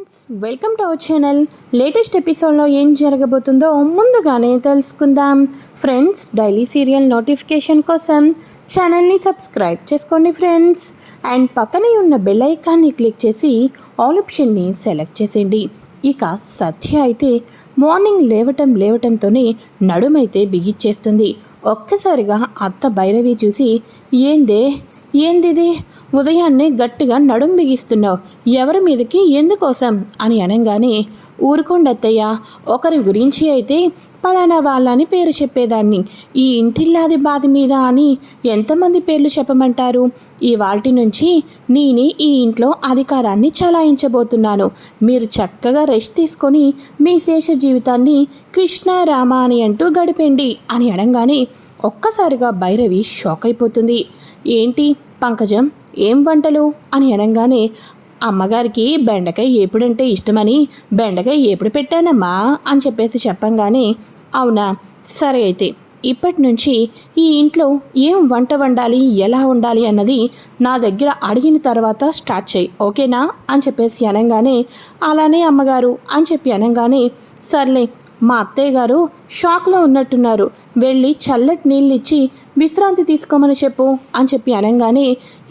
Friends, welcome to our channel. Latest ఎపిసోడ్లో ఏం జరగబోతుందో ముందుగానే తెలుసుకుందాం. ఫ్రెండ్స్, డైలీ సీరియల్ నోటిఫికేషన్ కోసం ఛానల్ని సబ్స్క్రైబ్ చేసుకోండి ఫ్రెండ్స్. అండ్ పక్కనే ఉన్న బెల్ ఐకాన్ని క్లిక్ చేసి ఆల్ ఆప్షన్ని సెలెక్ట్ చేసేయండి. ఇక సత్య అయితే మార్నింగ్ లేవటంతోనే నడుమైతే బిగిచ్చేస్తుంది. ఒక్కసారిగా అత్త భైరవి చూసి, ఏందిది ఉదయాన్నే గట్టిగా నడుం బిగిస్తున్నావు, ఎవరి మీదకి ఎందుకోసం అని అనగానే, ఊరుకోండత్తయ్య, ఒకరి గురించి అయితే పలానా వాళ్ళని పేరు చెప్పేదాన్ని, ఈ ఇంటిల్లాది బాధ మీద అని ఎంతమంది పేర్లు చెప్పమంటారు? ఇవాల్టి నుంచి నేనే ఈ ఇంట్లో అధికారాన్ని చలాయించబోతున్నాను. మీరు చక్కగా రెస్ట్ తీసుకొని మీ శేష జీవితాన్ని కృష్ణారామ అని అంటూ గడిపండి అని అనగానే ఒక్కసారిగా భైరవి షాక్ అయిపోతుంది. ఏంటి పంకజం, ఏం వంటలు అని అనగానే, అమ్మగారికి బెండకాయ ఏపుడంటే ఇష్టమని బెండకాయ ఏపుడు పెట్టానమ్మా అని చెప్పేసి చెప్పంగానే, అవునా, సరే అయితే ఇప్పటి నుంచి ఈ ఇంట్లో ఏం వంట వండాలి, ఎలా ఉండాలి అన్నది నా దగ్గర అడిగిన తర్వాత స్టార్ట్ చేయి, ఓకేనా అని చెప్పేసి అనగానే, అలానే అమ్మగారు అని చెప్పి అనగానే, సర్లే, మా అత్తయ్య గారు షాక్లో ఉన్నట్టున్నారు, వెళ్ళి చల్లటి నీళ్ళు ఇచ్చి విశ్రాంతి తీసుకోమని చెప్పు అని చెప్పి అనగానే,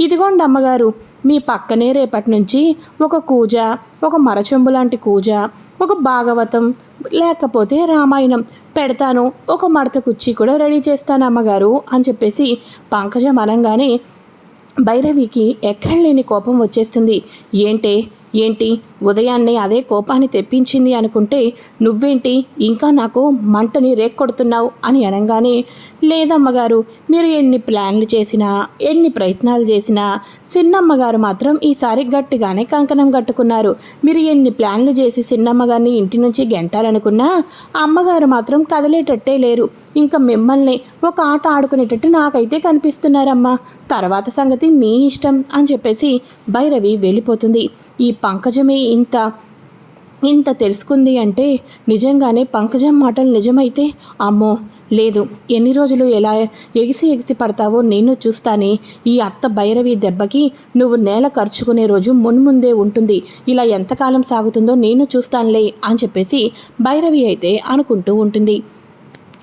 ఇదిగోండి అమ్మగారు, మీ పక్కనే రేపటి నుంచి ఒక కూజ, ఒక మరచెంబు లాంటి కూజ, ఒక భాగవతం లేకపోతే రామాయణం పెడతాను, ఒక మడత కుర్చీ కూడా రెడీ చేస్తాను అమ్మగారు అని చెప్పేసి పంకజం అనగానే భైరవికి ఎక్కడలేని కోపం వచ్చేస్తుంది. ఏంటి ఉదయాన్నే అదే కోపాన్ని తెప్పించింది అనుకుంటే నువ్వేంటి ఇంకా నాకు మంటని రేక్కొడుతున్నావు అని అనగానే, లేదమ్మగారు, మీరు ఎన్ని ప్లాన్లు చేసినా ఎన్ని ప్రయత్నాలు చేసినా చిన్నమ్మగారు మాత్రం ఈసారి గట్టిగానే కంకణం కట్టుకున్నారు. మీరు ఎన్ని ప్లాన్లు చేసి చిన్నమ్మగారిని ఇంటి నుంచి గెంటాలనుకున్నా అమ్మగారు మాత్రం కదిలేటట్టే లేరు. ఇంకా మిమ్మల్ని ఒక ఆట ఆడుకునేటట్టు నాకైతే కనిపిస్తున్నారమ్మా, తర్వాత సంగతి మీ ఇష్టం అని చెప్పేసి భైరవి వెళ్ళిపోతుంది. ఈ పంకజమే ఇంత తెలుసుకుంది అంటే నిజంగానే పంకజం మాటలు నిజమైతే, అమ్మో లేదు, ఎన్ని రోజులు ఎలా ఎగిసి పడతావో నేను చూస్తానే. ఈ అత్త భైరవి దెబ్బకి నువ్వు నేల ఖర్చుకునే రోజు మున్ముందే ఉంటుంది. ఇలా ఎంతకాలం సాగుతుందో నేను చూస్తానులే అని చెప్పేసి భైరవి అయితే అనుకుంటూ ఉంటుంది.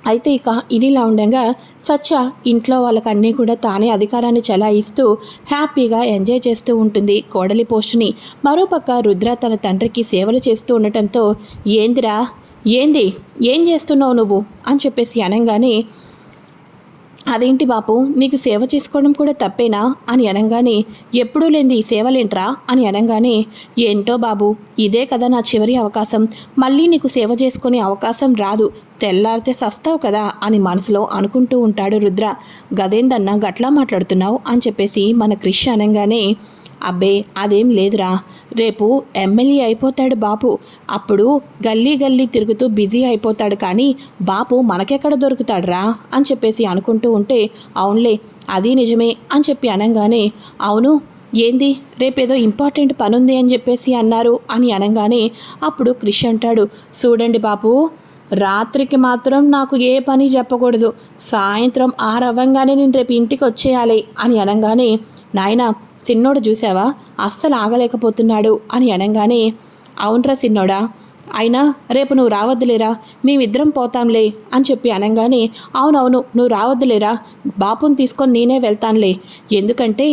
అయితే ఇక ఇదిలా ఉండగా సత్య ఇంట్లో వాళ్ళకన్నీ కూడా తానే అధికారాన్ని చలాయిస్తూ హ్యాపీగా ఎంజాయ్ చేస్తూ ఉంటుంది కోడలి పోస్టుని. మరోపక్క రుద్ర తన తండ్రికి సేవలు చేస్తూ ఉండటంతో, ఏం చేస్తున్నావు నువ్వు అని చెప్పేసి అనగానే, అదేంటి బాపు, నీకు సేవ చేసుకోవడం కూడా తప్పేనా అని అనగానే, ఎప్పుడూ లేని ఈ సేవలేంట్రా అని అనగానే, ఏంటో బాబు, ఇదే కదా నా చివరి అవకాశం, మళ్ళీ నీకు సేవ చేసుకునే అవకాశం రాదు, తెల్లారితే సస్తావు కదా అని మనసులో అనుకుంటూ ఉంటాడు రుద్ర. గదేందన్నా గట్లా మాట్లాడుతున్నావు అని చెప్పేసి మన క్రిష్ అనగానే, అబ్బే అదేం లేదురా, రేపు ఎమ్మెల్యే అయిపోతాడు బాపు, అప్పుడు గల్లీ తిరుగుతూ బిజీ అయిపోతాడు, కానీ బాపు మనకెక్కడ దొరుకుతాడురా అని చెప్పేసి అనుకుంటూ ఉంటే, అవునులే అది నిజమే అని చెప్పి అనగానే, అవును ఏంది రేపేదో ఇంపార్టెంట్ పనుంది అని చెప్పేసి అన్నారు అని అనగానే అప్పుడు క్రిష్ అంటాడు, చూడండి బాపు, రాత్రికి మాత్రం నాకు ఏ పని చెప్పకూడదు, సాయంత్రం 6 అవ్వంగానే నేను రేపు ఇంటికి వచ్చేయాలి అని అనగానే, నాయనా సిన్నోడు చూసావా అస్సలు ఆగలేకపోతున్నాడు అని అనగానే, అవునరా సిన్నోడా, అయినా రేపు నువ్వు రావద్దులేరా, మేమిద్దరం పోతాంలే అని చెప్పి అనగానే, అవునవును నువ్వు రావద్దులేరా, బాపుని తీసుకొని నేనే వెళ్తానులే, ఎందుకంటే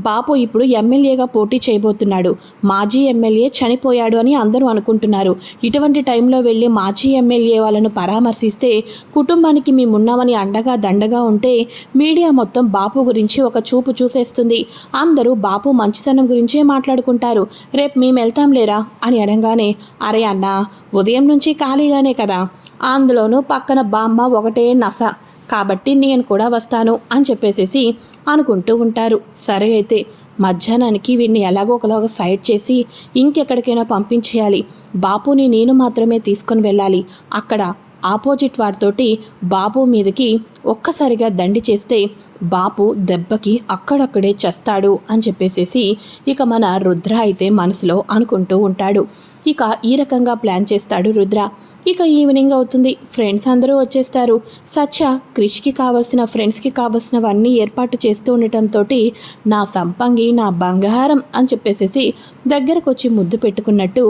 బాపు ఇప్పుడు ఎమ్మెల్యేగా పోటీ చేయబోతున్నాడు, మాజీ ఎమ్మెల్యే చనిపోయాడు అని అందరూ అనుకుంటున్నారు. ఇటువంటి టైంలో వెళ్ళి మాజీ ఎమ్మెల్యే వాళ్ళను పరామర్శిస్తే కుటుంబానికి మేమున్నామని అండగా దండగా ఉంటే మీడియా మొత్తం బాపు గురించి ఒక చూపు చూసేస్తుంది, అందరూ బాపు మంచితనం గురించే మాట్లాడుకుంటారు, రేపు మేము వెళ్తాంలేరా అని అనగానే, అరే అన్న, ఉదయం నుంచి ఖాళీగానే కదా, అందులోనూ పక్కన బామ్మ ఒకటే నస, కాబట్టి నేను కూడా వస్తాను అని చెప్పేసేసి అనుకుంటూ ఉంటారు. సరే అయితే మధ్యాహ్నానికి వీడిని ఎలాగో ఒకలాగా సైడ్ చేసి ఇంకెక్కడికైనా పంపించేయాలి, బాపుని నేను మాత్రమే తీసుకొని వెళ్ళాలి, అక్కడ ఆపోజిట్ వారితోటి బాబు మీదకి ఒక్కసారిగా దండి చేస్తే బాపు దెబ్బకి అక్కడక్కడే చస్తాడు అని చెప్పేసేసి ఇక మన రుద్ర అయితే మనసులో అనుకుంటూ ఉంటాడు. ఇక ఈ రకంగా ప్లాన్ చేస్తాడు రుద్ర. ఇక ఈవినింగ్ అవుతుంది, ఫ్రెండ్స్ అందరూ వచ్చేస్తారు. సత్య క్రిష్కి కావాల్సిన ఫ్రెండ్స్కి కావాల్సినవన్నీ ఏర్పాటు చేస్తూ ఉండటంతో నా సంపంగి నా బంగారం అని చెప్పేసేసి దగ్గరకు వచ్చి ముద్దు పెట్టుకున్నట్టు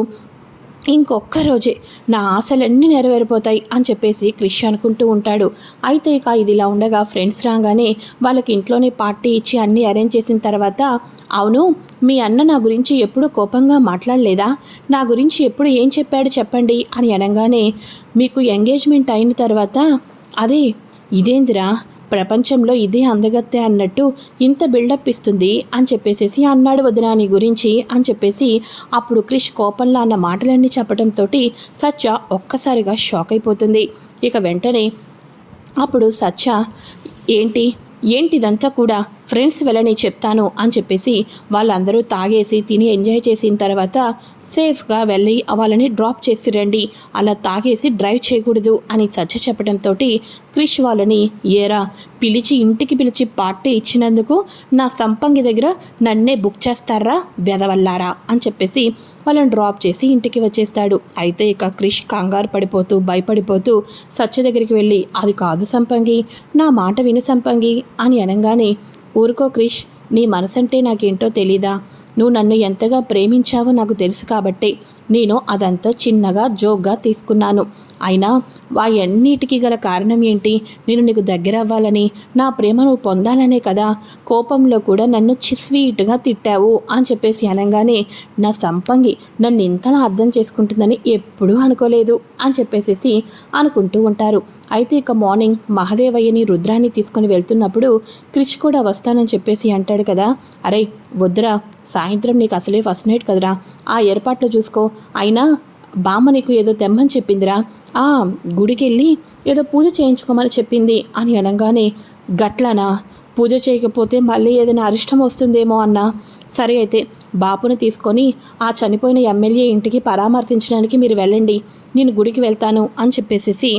ఇంకొక్క రోజే నా ఆశలన్నీ నెరవేరిపోతాయి అని చెప్పేసి క్రిష్ అనుకుంటూ ఉంటాడు. అయితే ఇక ఇది ఇలా ఉండగా ఫ్రెండ్స్ రాగానే వాళ్ళకి ఇంట్లోనే పార్టీ ఇచ్చి అన్నీ అరేంజ్ చేసిన తర్వాత, అవును మీ అన్న నా గురించి ఎప్పుడు కోపంగా మాట్లాడలేదా, నా గురించి ఎప్పుడు ఏం చెప్పాడు చెప్పండి అని అనగానే, మీకు ఎంగేజ్మెంట్ అయిన తర్వాత అదే ఇదేందిరా ప్రపంచంలో ఇదే అందగత్తె అన్నట్టు ఇంత బిల్డప్ ఇస్తుంది అని చెప్పేసేసి అన్నాడు వదినా నీ గురించి అని చెప్పేసి అప్పుడు క్రిష్ కోపంలో అన్న మాటలన్నీ చెప్పడంతో సత్య ఒక్కసారిగా షాక్ అయిపోతుంది. ఇక వెంటనే అప్పుడు సత్య ఏంటిదంతా కూడా ఫ్రెండ్స్ వెళ్ళని చెప్తాను అని చెప్పేసి వాళ్ళందరూ తాగేసి తిని ఎంజాయ్ చేసిన తర్వాత సేఫ్గా వెళ్ళి వాళ్ళని డ్రాప్ చేసి రండి, అలా తాగేసి డ్రైవ్ చేయకూడదు అని సత్య చెప్పడంతో క్రిష్ వాళ్ళని ఏరా ఇంటికి పిలిచి పార్టీ ఇచ్చినందుకు నా సంపంగి దగ్గర నన్నే బుక్ చేస్తారా వెదవల్లారా అని చెప్పేసి వాళ్ళని డ్రాప్ చేసి ఇంటికి వచ్చేస్తాడు. అయితే ఇక క్రిష్ కంగారు పడిపోతూ భయపడిపోతూ సత్య దగ్గరికి వెళ్ళి, అది కాదు సంపంగి, నా మాట విను సంపంగి అని అనగానే, ఊరుకో క్రిష్, నీ మనసంటే నాకేంటో తెలీదా, నువ్వు నన్ను ఎంతగా ప్రేమించావో నాకు తెలుసు కాబట్టి నేను అదంతా చిన్నగా జోక్గా తీసుకున్నాను. అయినా అన్నిటికీ గల కారణం ఏంటి, నేను నీకు దగ్గర అవ్వాలని, నా ప్రేమ నువ్వు పొందాలనే కదా, కోపంలో కూడా నన్ను స్వీట్గా తిట్టావు అని చెప్పేసి అనగానే, నా సంపంగి నన్ను ఇంతలా అర్థం చేసుకుంటుందని ఎప్పుడూ అనుకోలేదు అని చెప్పేసి అనుకుంటూ ఉంటారు. అయితే ఇక మార్నింగ్ మహదేవయ్యని రుద్రాన్ని తీసుకొని వెళ్తున్నప్పుడు క్రిష్ కూడా వస్తానని చెప్పేసి అంటాడు కదా, అరే వద్దురా, సాయంత్రం నీకు అసలే ఫస్ట్ నైట్ కదరా, ఆ ఏర్పాట్లు చూసుకో, అయినా బామ్మ నీకు ఏదో తెమ్మని చెప్పిందిరా, ఆ గుడికి వెళ్ళి ఏదో పూజ చేయించుకోమని చెప్పింది అని అనగానే, గట్లనా, పూజ చేయకపోతే మళ్ళీ ఏదైనా అరిష్టం వస్తుందేమో అన్నా, సరే అయితే బాపుని తీసుకొని ఆ చనిపోయిన ఎమ్మెల్యే ఇంటికి పరామర్శించడానికి మీరు వెళ్ళండి, నేను గుడికి వెళ్తాను అని చెప్పేసి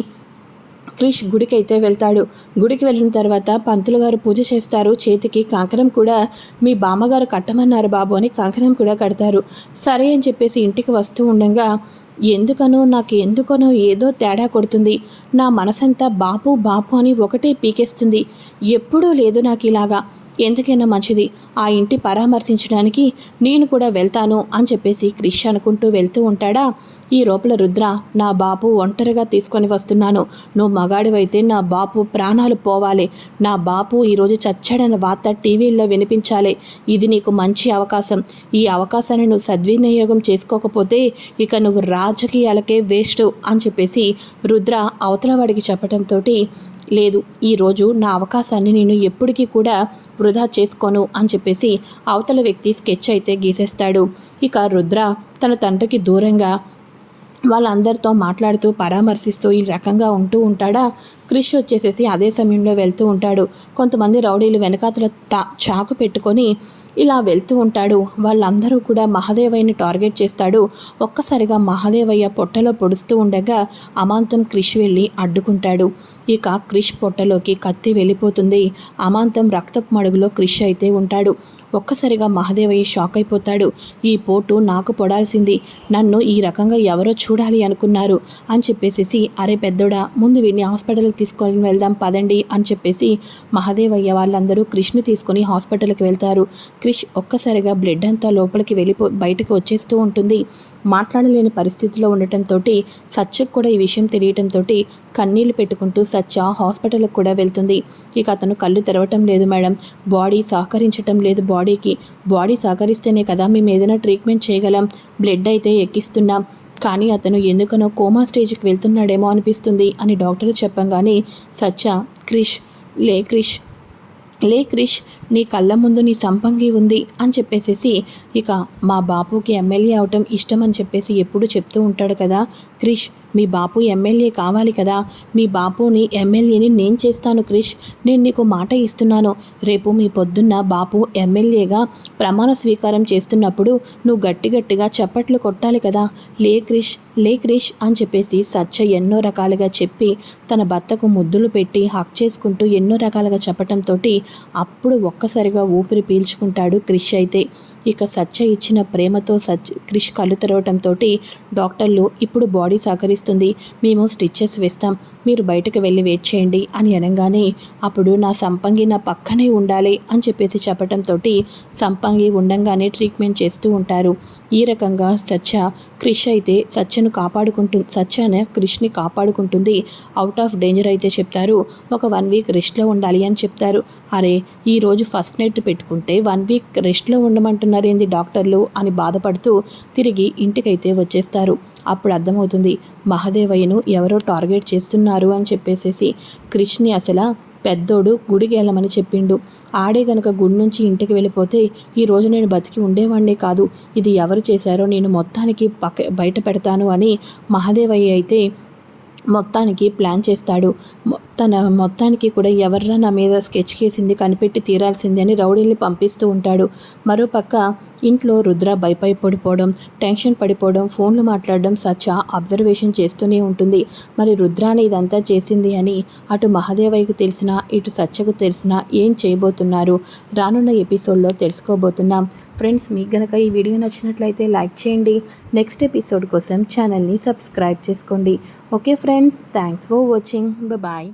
క్రిష్ గుడికి అయితే వెళ్తాడు. గుడికి వెళ్ళిన తర్వాత పంతులు గారు పూజ చేస్తారు, చేతికి కంకణం కూడా మీ బామ్మగారు కట్టమన్నారు బాబు అని కంకణం కూడా కడతారు. సరే అని చెప్పేసి ఇంటికి వస్తూ ఉండగా ఎందుకనో ఏదో తేడా కొడుతుంది, నా మనసంతా బాపు బాపు అని ఒకటే పీకేస్తుంది, ఎప్పుడూ లేదు నాకు ఇలాగా, ఎందుకైనా మంచిది ఆ ఇంటి పరామర్శించడానికి నేను కూడా వెళ్తాను అని చెప్పేసి క్రిష్ అనుకుంటూ వెళ్తూ ఉంటాడా. ఈ లోపల రుద్ర, నా బాపు ఒంటరిగా తీసుకొని వస్తున్నాను, నువ్వు మగాడివైతే నా బాపు ప్రాణాలు పోవాలి, నా బాపు ఈరోజు చచ్చాడన్న వార్త టీవీల్లో వినిపించాలి, ఇది నీకు మంచి అవకాశం, ఈ అవకాశాన్ని నువ్వు సద్వినియోగం చేసుకోకపోతే ఇక నువ్వు రాజకీయాలకే వేస్ట్ అని చెప్పేసి రుద్ర అవతల వాడికి చెప్పడంతో, లేదు ఈరోజు నా అవకాశాన్ని నేను ఎప్పటికీ కూడా వృధా చేసుకోను అని చెప్పేసి అవతల వ్యక్తి స్కెచ్ అయితే గీసేస్తాడు. ఇక రుద్ర తన తండ్రికి దూరంగా వాళ్ళందరితో మాట్లాడుతూ పరామర్శిస్తూ ఈ రకంగా ఉంటూ ఉంటాడా. క్రిష్ వచ్చేసేసి అదే సమయంలో వెళ్తూ ఉంటాడు. కొంతమంది రౌడీలు వెనకాతల చాకు పెట్టుకొని ఇలా వెళ్తూ ఉంటాడు. వాళ్ళందరూ కూడా మహాదేవయ్యని టార్గెట్ చేస్తాడు. ఒక్కసారిగా మహాదేవయ్య పొట్టలో పొడుస్తూ ఉండగా అమాంతం క్రిష్ వెళ్ళి అడ్డుకుంటాడు. ఇక క్రిష్ పొట్టలోకి కత్తి వెళ్ళిపోతుంది. అమాంతం రక్తపు మడుగులో క్రిష్ అయితే ఉంటాడు. ఒక్కసారిగా మహాదేవయ్య షాక్ అయిపోతాడు. ఈ పోటు నాకు పొడాల్సింది, నన్ను ఈ రకంగా ఎవరో చూడాలి అనుకున్నారు అని చెప్పేసి, అరే పెద్దోడా ముందు వీడిని హాస్పిటల్కి తీసుకొని వెళ్దాం పదండి అని చెప్పేసి మహాదేవయ్య వాళ్ళందరూ క్రిష్ని తీసుకొని హాస్పిటల్కి వెళ్తారు. క్రిష్ ఒక్కసారిగా బ్లడ్ అంతా లోపలికి బయటకు వచ్చేస్తూ ఉంటుంది. మాట్లాడలేని పరిస్థితిలో ఉండటంతో సత్యకు కూడా ఈ విషయం తెలియటంతో కన్నీళ్లు పెట్టుకుంటూ సత్య హాస్పిటల్కి కూడా వెళ్తుంది. ఇక అతను కళ్ళు తెరవటం లేదు మేడం, బాడీ సహకరించటం లేదు, బాడీ సహకరిస్తేనే కదా మేము ఏదైనా ట్రీట్మెంట్ చేయగలం, బ్లడ్ అయితే ఎక్కిస్తున్నాం, కానీ అతను ఎందుకనో కోమా స్టేజ్కి వెళ్తున్నాడేమో అనిపిస్తుంది అని డాక్టర్ చెప్పంగానే సత్య, క్రిష్ నీ కళ్ళ ముందు నీ సంపంగి ఉంది అని చెప్పేసేసి ఇక మా బాపుకి ఎమ్మెల్యే అవటం ఇష్టం అని చెప్పేసి ఎప్పుడు చెప్తూ ఉంటాడు కదా క్రిష్. మీ బాపు ఎమ్మెల్యే కావాలి కదా, మీ బాపుని ఎమ్మెల్యేని నేను చేస్తాను క్రిష్. నేను నీకు మాట ఇస్తున్నాను, రేపు మీ పొద్దున్న బాపు ఎమ్మెల్యేగా ప్రమాణ స్వీకారం చేస్తున్నప్పుడు నువ్వు గట్టిగా చప్పట్లు కొట్టాలి కదా. లే క్రిష్, లే క్రిష్ అని చెప్పేసి సత్య ఎన్నో రకాలుగా చెప్పి తన భర్తకు ముద్దులు పెట్టి హక్ చేసుకుంటూ ఎన్నో రకాలుగా చెప్పటంతో అప్పుడు ఒక్కసారిగా ఊపిరి పీల్చుకుంటాడు క్రిష్. అయితే ఇక సత్య ఇచ్చిన ప్రేమతో క్రిష్ కళ్ళు తెరవటంతో డాక్టర్లు ఇప్పుడు బాడీ సహకరిస్తుంది, మేము స్టిచ్చెస్ వేస్తాం, మీరు బయటకు వెళ్ళి వెయిట్ చేయండి అని అనగానే అప్పుడు నా సంపంగి నా పక్కనే ఉండాలి అని చెప్పేసి చెప్పటంతో సంపంగి ఉండంగానే ట్రీట్మెంట్ చేస్తూ ఉంటారు. ఈ రకంగా క్రిష్ అయితే సత్యను క్రిష్ని కాపాడుకుంటుంది. అవుట్ ఆఫ్ డేంజర్ అయితే చెప్తారు. ఒక 1 వీక్ రెస్ట్లో ఉండాలి అని చెప్తారు. అరే ఈరోజు ఫస్ట్ నైట్ పెట్టుకుంటే 1 వీక్ రెస్ట్లో ఉండమంటున్నారు ఏంది డాక్టర్లు అని బాధపడుతూ తిరిగి ఇంటికైతే వచ్చేస్తారు. అప్పుడు అర్థమవుతుంది మహాదేవయ్యను ఎవరో టార్గెట్ చేస్తున్నారు అని చెప్పేసేసి. క్రిష్ని అసలు పెద్దోడు గుడికి వెళ్ళమని చెప్పిండు, ఆడే గనక గుడి నుంచి ఇంటికి వెళ్ళిపోతే ఈరోజు నేను బతికి ఉండేవాడినే కాదు, ఇది ఎవరు చేశారో నేను మొత్తానికి బయట పెడతాను అని మహాదేవయ్య అయితే మొత్తానికి ప్లాన్ చేస్తాడు. తన మొత్తానికి కూడా ఎవర్రా నా మీద స్కెచ్ కేసింది కనిపెట్టి తీరాల్సింది అని రౌడీల్ని పంపిస్తూ ఉంటాడు. మరోపక్క ఇంట్లో రుద్ర పడిపోవడం, టెన్షన్ పడిపోవడం, ఫోన్లు మాట్లాడడం సత్య అబ్జర్వేషన్ చేస్తూనే ఉంటుంది. మరి రుద్రాని ఇదంతా చేసింది అని అటు మహాదేవయ్యకు తెలిసినా ఇటు సత్యకు తెలిసినా ఏం చేయబోతున్నారు రానున్న ఎపిసోడ్లో తెలుసుకోబోతున్నాం. ఫ్రెండ్స్, మీకు గనక ఈ వీడియో నచ్చినట్లయితే లైక్ చేయండి. నెక్స్ట్ ఎపిసోడ్ కోసం ఛానల్ని సబ్స్క్రైబ్ చేసుకోండి. Okay friends, thanks for watching. Bye.